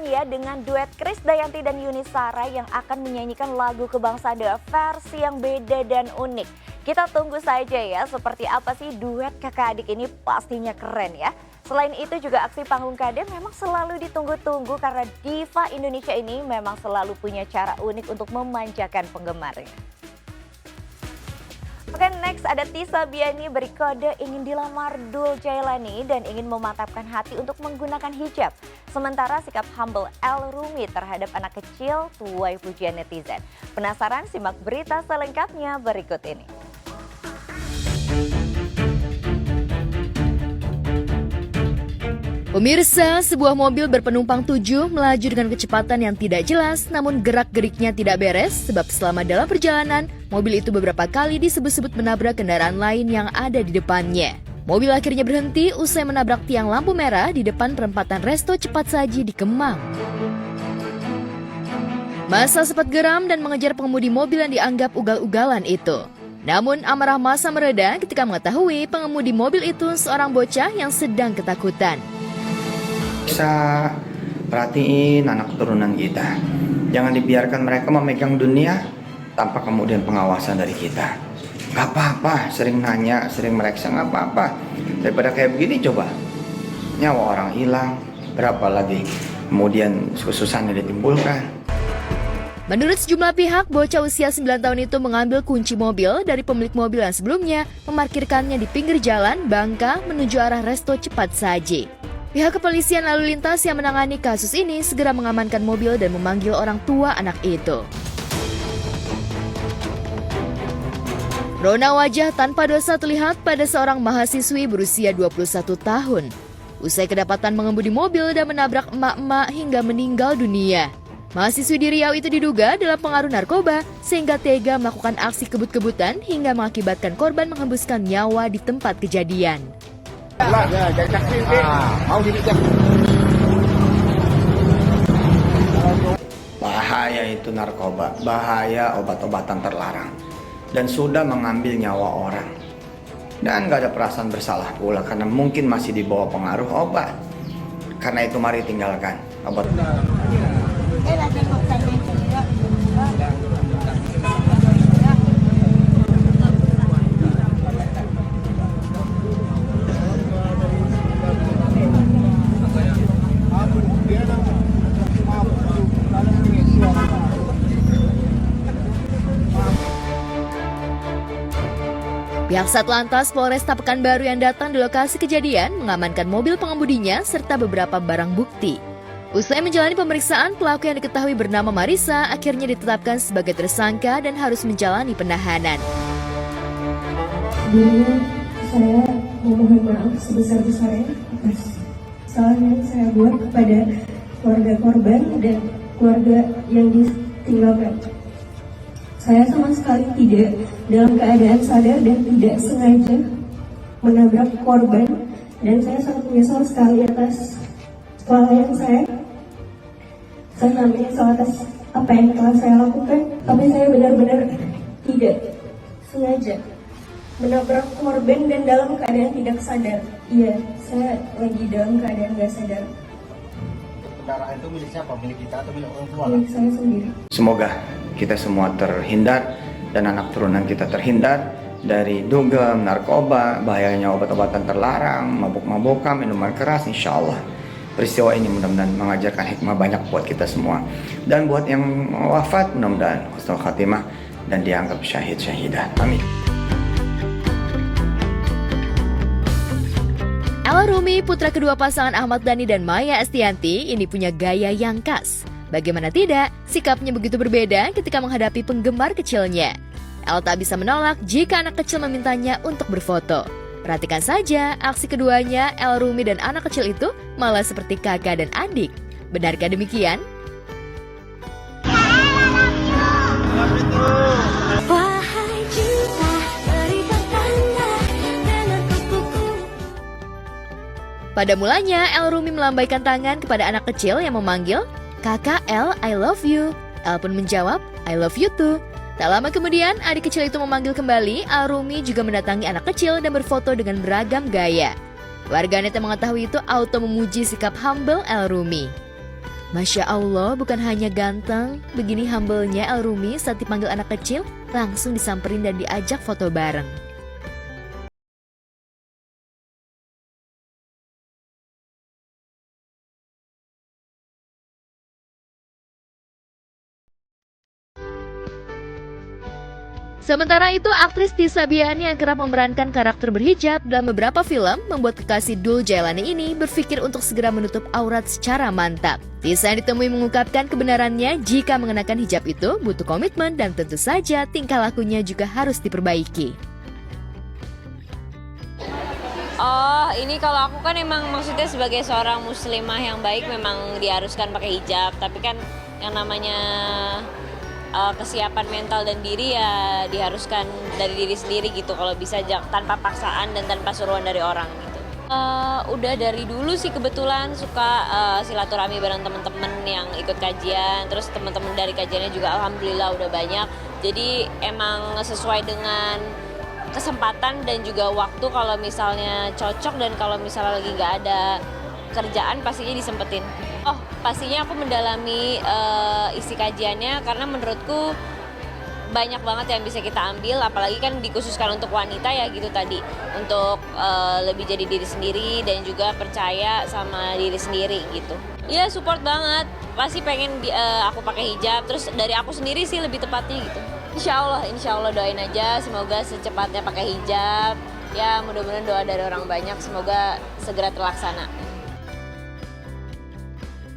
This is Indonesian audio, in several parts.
ya dengan duet Krisdayanti dan Yuni Shara yang akan menyanyikan lagu kebangsaan dengan versi yang beda dan unik. Kita tunggu saja ya seperti apa sih duet kakak adik ini, pastinya keren ya. Selain itu juga aksi panggung KD memang selalu ditunggu-tunggu karena diva Indonesia ini memang selalu punya cara unik untuk memanjakan penggemarnya. Oke, next ada Tisa Biani beri kode ingin dilamar Dul Jailani dan ingin memantapkan hati untuk menggunakan hijab. Sementara sikap humble El Rumi terhadap anak kecil tuai pujian netizen. Penasaran? Simak berita selengkapnya berikut ini. Pemirsa, sebuah mobil berpenumpang 7 melaju dengan kecepatan yang tidak jelas namun gerak-geriknya tidak beres sebab selama dalam perjalanan, mobil itu beberapa kali disebut-sebut menabrak kendaraan lain yang ada di depannya. Mobil akhirnya berhenti usai menabrak tiang lampu merah di depan perempatan Resto Cepat Saji di Kemang. Massa sempat geram dan mengejar pengemudi mobil yang dianggap ugal-ugalan itu. Namun amarah massa mereda ketika mengetahui pengemudi mobil itu seorang bocah yang sedang ketakutan. Bisa perhatiin anak keturunan kita. Jangan dibiarkan mereka memegang dunia tanpa kemudian pengawasan dari kita. Gak apa-apa, sering nanya, sering mereksa, gak apa-apa. Daripada kayak begini coba, nyawa orang hilang, berapa lagi kemudian kesusahan yang ditimbulkan. Menurut sejumlah pihak, bocah usia 9 tahun itu mengambil kunci mobil dari pemilik mobil yang sebelumnya memarkirkannya di pinggir jalan Bangka menuju arah Resto Cepat Saji. Pihak kepolisian lalu lintas yang menangani kasus ini segera mengamankan mobil dan memanggil orang tua anak itu. Rona wajah tanpa dosa terlihat pada seorang mahasiswi berusia 21 tahun. Usai kedapatan mengemudi mobil dan menabrak emak-emak hingga meninggal dunia. Mahasiswi di Riau itu diduga dalam pengaruh narkoba sehingga tega melakukan aksi kebut-kebutan hingga mengakibatkan korban menghembuskan nyawa di tempat kejadian. Bahaya itu narkoba, bahaya obat-obatan terlarang, dan sudah mengambil nyawa orang. Dan gak ada perasaan bersalah pula karena mungkin masih di bawah pengaruh obat. Karena itu mari tinggalkan obat. Pihak Satlantas Polresta Pekanbaru yang datang di lokasi kejadian mengamankan mobil pengemudinya serta beberapa barang bukti. Usai menjalani pemeriksaan, pelaku yang diketahui bernama Marisa akhirnya ditetapkan sebagai tersangka dan harus menjalani penahanan. Sebelumnya saya memohon maaf sebesar-besarnya atas kesalahan yang saya buat kepada keluarga korban dan keluarga yang ditinggalkan. Saya sama sekali tidak dalam keadaan sadar dan tidak sengaja menabrak korban dan saya sangat menyesal sekali atas kelalaian saya. Saya sangat menyesal atas apa yang telah saya lakukan, tapi saya benar-benar tidak sengaja menabrak korban dan dalam keadaan tidak sadar. Iya, saya lagi dalam keadaan tidak sadar. Kendaraan itu milik siapa? Milik kita atau milik orang tua? Milik saya sendiri. Semoga kita semua terhindar dan anak turunan kita terhindar dari dugem, narkoba, bahayanya obat-obatan terlarang, mabuk-mabukan, minuman keras. Insya Allah peristiwa ini mudah-mudahan mengajarkan hikmah banyak buat kita semua. Dan buat yang wafat mudah-mudahan husnul khatimah dan dianggap syahid-syahidah. Amin. El Rumi, putra kedua pasangan Ahmad Dhani dan Maya Estianty, ini punya gaya yang khas. Bagaimana tidak, sikapnya begitu berbeda ketika menghadapi penggemar kecilnya. El tak bisa menolak jika anak kecil memintanya untuk berfoto. Perhatikan saja, aksi keduanya, El Rumi dan anak kecil itu malah seperti kakak dan adik. Benarkah demikian? Pada mulanya, El Rumi melambaikan tangan kepada anak kecil yang memanggil, "Kakak El, I love you." El pun menjawab, "I love you too." Tak lama kemudian, adik kecil itu memanggil kembali. El Rumi juga mendatangi anak kecil dan berfoto dengan beragam gaya. Warganet yang mengetahui itu auto memuji sikap humble El Rumi. Masya Allah, bukan hanya ganteng, begini humble-nya El Rumi saat dipanggil anak kecil, langsung disamperin dan diajak foto bareng. Sementara itu, aktris Tisa Biani yang kerap memerankan karakter berhijab dalam beberapa film membuat kekasih Dul Jailani ini berpikir untuk segera menutup aurat secara mantap. Tisa yang ditemui mengungkapkan kebenarannya jika mengenakan hijab itu butuh komitmen dan tentu saja tingkah lakunya juga harus diperbaiki. Oh, ini kalau aku kan emang maksudnya sebagai seorang muslimah yang baik memang diharuskan pakai hijab, tapi kan yang namanya kesiapan mental dan diri ya diharuskan dari diri sendiri gitu, kalau bisa tanpa paksaan dan tanpa suruhan dari orang gitu. Udah dari dulu sih kebetulan suka silaturahmi bareng teman-teman yang ikut kajian, terus teman-teman dari kajiannya juga alhamdulillah udah banyak. Jadi emang sesuai dengan kesempatan dan juga waktu, kalau misalnya cocok dan kalau misalnya lagi nggak ada kerjaan pastinya disempetin. Oh, pastinya aku mendalami isi kajiannya karena menurutku banyak banget yang bisa kita ambil, apalagi kan dikhususkan untuk wanita ya gitu tadi, untuk lebih jadi diri sendiri dan juga percaya sama diri sendiri gitu. Iya, support banget, pasti pengen aku pakai hijab, terus dari aku sendiri sih lebih tepatnya gitu. Insya Allah doain aja semoga secepatnya pakai hijab, ya mudah-mudahan doa dari orang banyak semoga segera terlaksana.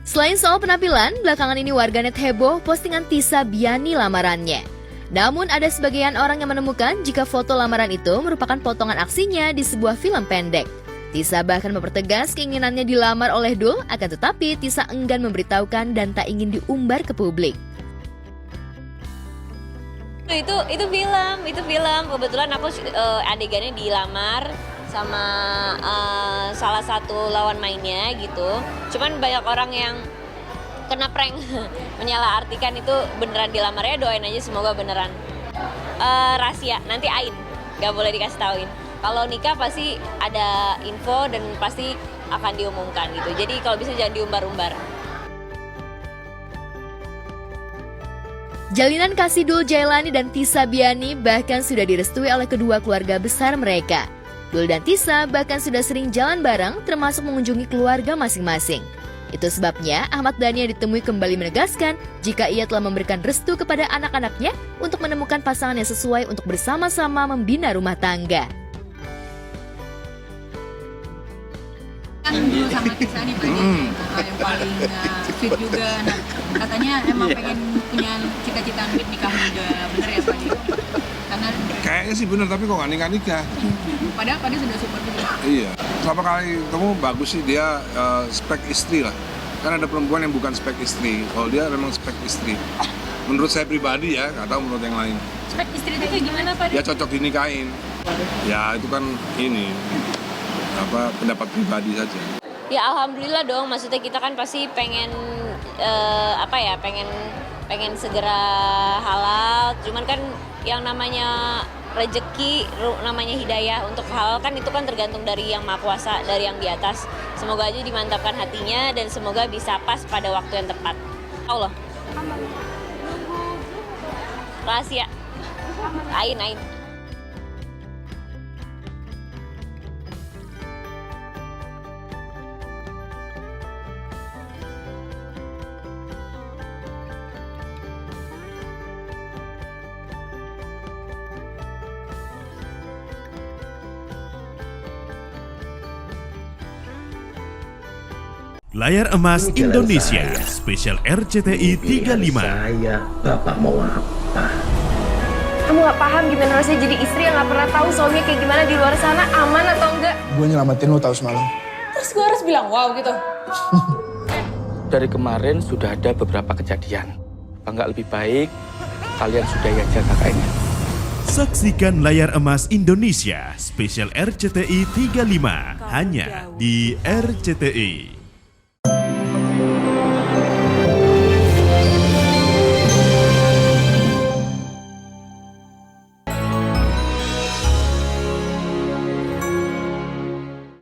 Selain soal penampilan, belakangan ini warganet heboh postingan Tisa Biani lamarannya. Namun ada sebagian orang yang menemukan jika foto lamaran itu merupakan potongan aksinya di sebuah film pendek. Tisa bahkan mempertegas keinginannya dilamar oleh Dul, akan tetapi Tisa enggan memberitahukan dan tak ingin diumbar ke publik. Itu film. Kebetulan aku adegannya dilamar sama salah satu lawan mainnya gitu. Cuman banyak orang yang kena prank menyalahartikan itu beneran dilamarnya, doain aja semoga beneran. Rahasia, nanti Ain, gak boleh dikasih tauin. Kalau nikah pasti ada info dan pasti akan diumumkan gitu. Jadi kalau bisa jangan diumbar-umbar. Jalinan kasih Dul Jailani dan Tisa Biani bahkan sudah direstui oleh kedua keluarga besar mereka. Dul dan Tisa bahkan sudah sering jalan bareng, termasuk mengunjungi keluarga masing-masing. Itu sebabnya Ahmad Dhani yang ditemui kembali menegaskan jika ia telah memberikan restu kepada anak-anaknya untuk menemukan pasangan yang sesuai untuk bersama-sama membina rumah tangga. Kan dulu sama Tisa nih yang paling fit juga. Nah, katanya emang pengen punya cita-cita nikah muda, bener ya Pak? Karena kayaknya sih bener, tapi kok nggak nikah. Padahal sudah support juga. Iya, pertama kali ketemu bagus sih dia spek istri lah. Kan ada perempuan yang bukan spek istri, kalau dia memang spek istri. Menurut saya pribadi ya, nggak tahu menurut yang lain. Spek istri itu kayak gimana Pak? Dia cocok dinikahin. Ya itu kan pendapat pribadi saja. Ya alhamdulillah dong, maksudnya kita kan pasti pengen pengen segera halal, cuman kan yang namanya rezeki, namanya hidayah untuk halal kan itu kan tergantung dari yang Maha Kuasa, dari yang di atas. Semoga aja dimantapkan hatinya dan semoga bisa pas pada waktu yang tepat. Allah. Rahasia. Ain. Layar Emas Indonesia, spesial RCTI 35. Saya, Bapak mau apa? Kamu gak paham gimana rasanya jadi istri yang gak pernah tahu suaminya kayak gimana di luar sana, aman atau enggak. Gue nyelamatin lo tahu semalam. Terus gue harus bilang wow gitu. Dari kemarin sudah ada beberapa kejadian. Apa nggak lebih baik kalian sudah ya jaga kakaknya? Saksikan Layar Emas Indonesia, spesial RCTI 35, hanya di RCTI.